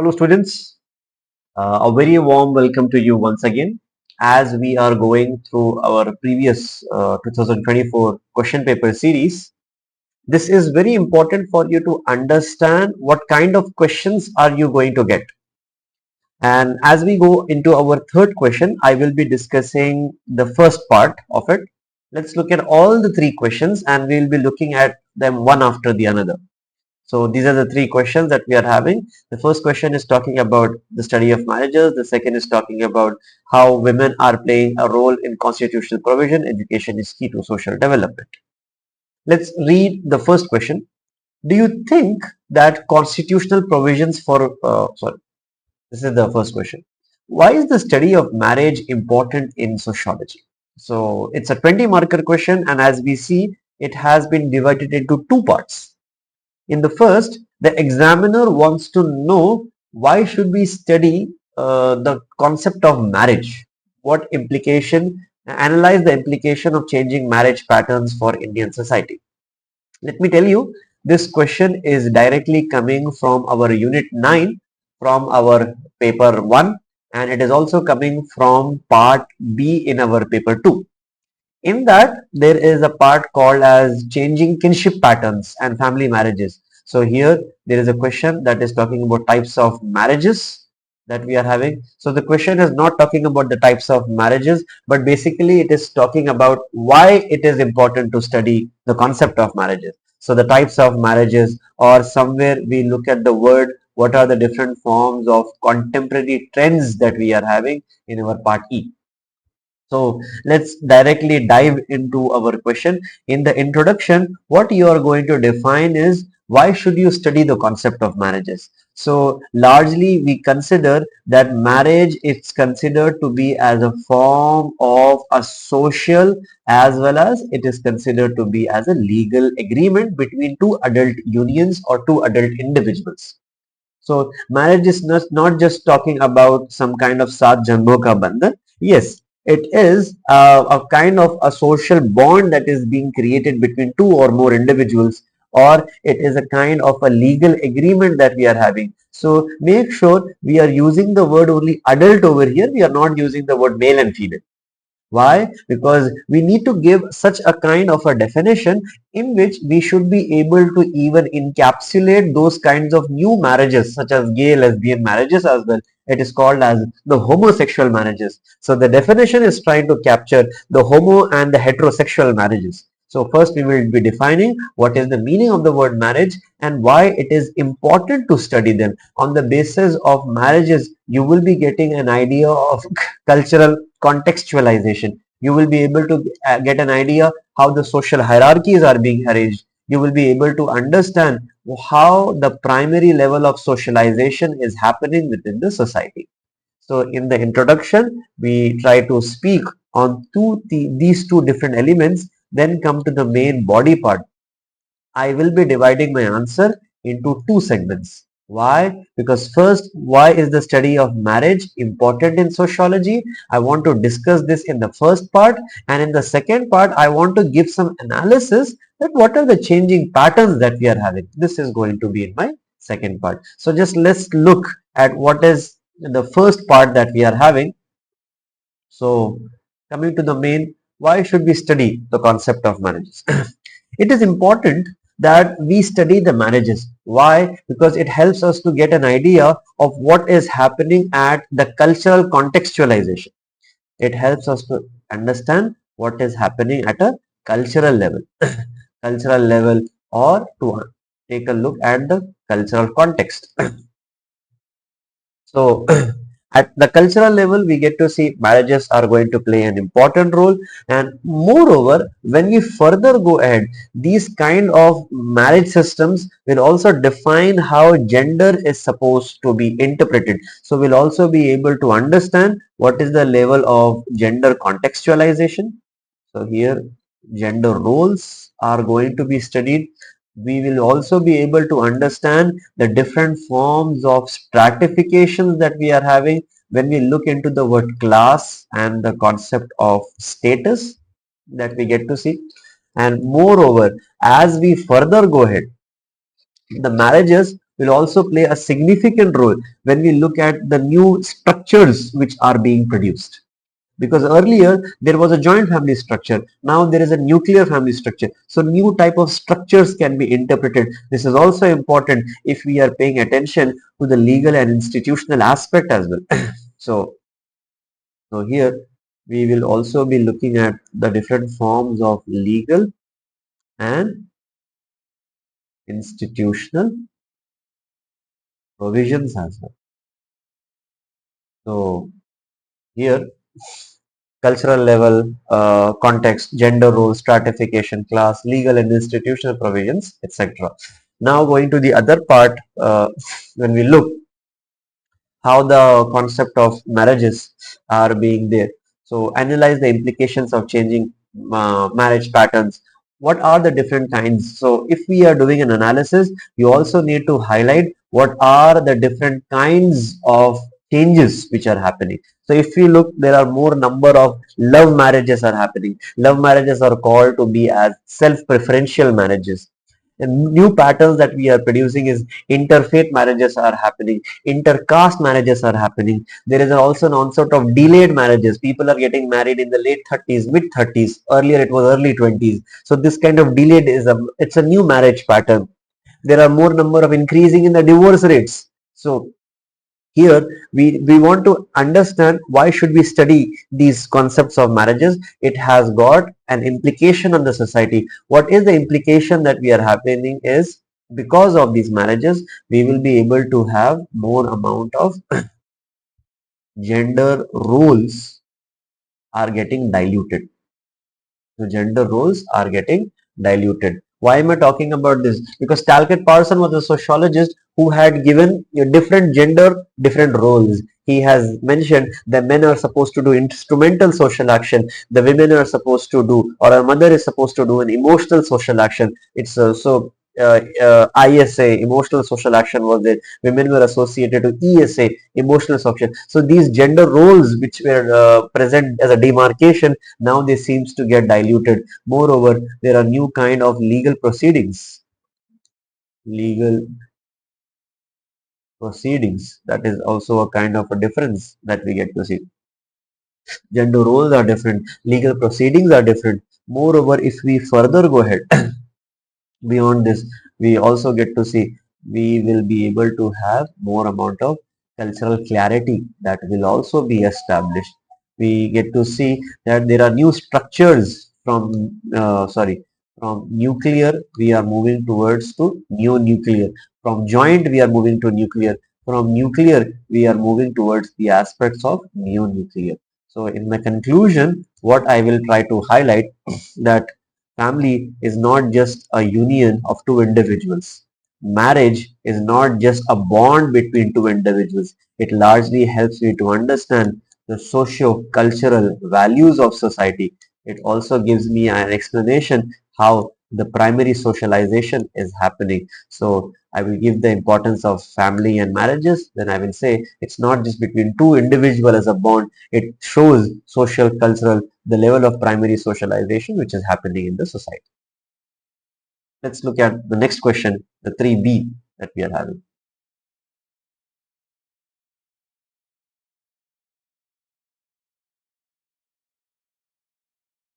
Hello students, a very warm welcome to you once again as we are going through our previous 2024 question paper series. This is very important for you to understand what kind of questions are you going to get. And as we go into our third question, I will be discussing the first part of it. Let's look at all the three questions and we'll be looking at them one after the another. So these are the three questions that we are having. The first question is talking about the study of marriages. The second is talking about how women are playing a role in constitutional provision. Education is key to social development. Let's read the first question. Do you think that constitutional provisions this is the first question. Why is the study of marriage important in sociology? So it's a 20 marker question, and as we see, it has been divided into two parts. In the first, the examiner wants to know why should we study the concept of marriage? What implication, analyze the implication of changing marriage patterns for Indian society. Let me tell you, this question is directly coming from our unit 9 from our paper 1 and it is also coming from part B in our paper 2. In that, there is a part called as changing kinship patterns and family marriages. So here there is a question that is talking about types of marriages that we are having. So the question is not talking about the types of marriages, but basically it is talking about why it is important to study the concept of marriages. So the types of marriages, or somewhere we look at the word, what are the different forms of contemporary trends that we are having in our part E. So let's directly dive into our question. In the introduction, what you are going to define is why should you study the concept of marriages? So largely we consider that marriage is considered to be as a form of a social as well as it is considered to be as a legal agreement between two adult unions or two adult individuals. So marriage is not just talking about some kind of Saat Janmo Ka Bandhan. Yes, it is a kind of a social bond that is being created between two or more individuals, or it is a kind of a legal agreement that we are having. So make sure we are using the word only adult over here. We are not using the word male and female. Why? Because we need to give such a kind of a definition in which we should be able to even encapsulate those kinds of new marriages such as gay, lesbian marriages as well. It is called as the homosexual marriages. So the definition is trying to capture the homo and the heterosexual marriages. So first we will be defining what is the meaning of the word marriage and why it is important to study them. On the basis of marriages, you will be getting an idea of cultural contextualization. You will be able to get an idea how the social hierarchies are being arranged. You will be able to understand how the primary level of socialization is happening within the society. So in the introduction, we try to speak on these two different elements, then come to the main body part. I will be dividing my answer into two segments. Why? Because first, why is the study of marriage important in sociology? I want to discuss this in the first part, and in the second part, I want to give some analysis that what are the changing patterns that we are having. This is going to be in my second part. So just let's look at what is the first part that we are having. So coming to the main, why should we study the concept of marriages? It is important that we study the marriages. Why? Because it helps us to get an idea of what is happening at the cultural contextualization. It helps us to understand what is happening at a cultural level, cultural level, or to take a look at the cultural context. So at the cultural level, we get to see marriages are going to play an important role. And moreover, when we further go ahead, these kind of marriage systems will also define how gender is supposed to be interpreted. So we'll also be able to understand what is the level of gender contextualization. So here gender roles are going to be studied. We will also be able to understand the different forms of stratifications that we are having when we look into the word class and the concept of status that we get to see. And moreover, as we further go ahead, the marriages will also play a significant role when we look at the new structures which are being produced. Because earlier there was a joint family structure, now there is a nuclear family structure, so new type of structures can be interpreted. This is also important if we are paying attention to the legal and institutional aspect as well. so so here we will also be looking at the different forms of legal and institutional provisions as well. So here, cultural level, context, gender roles, stratification, class, legal and institutional provisions, etc. Now going to the other part, when we look how the concept of marriages are being there. So analyze the implications of changing marriage patterns. What are the different kinds? So if we are doing an analysis, you also need to highlight what are the different kinds of changes which are happening. So if you look, there are more number of love marriages are happening. Love marriages are called to be as self-preferential marriages. And new patterns that we are producing is interfaith marriages are happening, intercaste marriages are happening. There is also an onset of delayed marriages. People are getting married in the late 30s, mid 30s. Earlier it was early 20s. So this kind of delayed is it's a new marriage pattern. There are more number of increasing in the divorce rates. So here we want to understand why should we study these concepts of marriages. It has got an implication on the society. What is the implication that we are happening is because of these marriages we will be able to have more amount of gender roles are getting diluted. The gender roles are getting diluted. Why am I talking about this? Because Talcott Parson was a sociologist who had given a different gender, different roles. He has mentioned that men are supposed to do instrumental social action, the women are supposed to do, or a mother is supposed to do an emotional social action. It's ISA, emotional social action was there. Women were associated to ESA, emotional social. So these gender roles which were present as a demarcation, now they seems to get diluted. Moreover, there are new kind of legal proceedings. Legal proceedings. That is also a kind of a difference that we get to see. Gender roles are different. Legal proceedings are different. Moreover, if we further go ahead, beyond this, we also get to see we will be able to have more amount of cultural clarity that will also be established. We get to see that there are new structures from nuclear we are moving towards to neo nuclear, from joint we are moving to nuclear, from nuclear we are moving towards the aspects of neo nuclear. So in my conclusion, what I will try to highlight that family is not just a union of two individuals. Marriage is not just a bond between two individuals. It largely helps me to understand the socio-cultural values of society. It also gives me an explanation how the primary socialization is happening. So I will give the importance of family and marriages. Then I will say it's not just between two individuals as a bond. It shows social, cultural, the level of primary socialization which is happening in the society. Let's look at the next question, the 3B that we are having.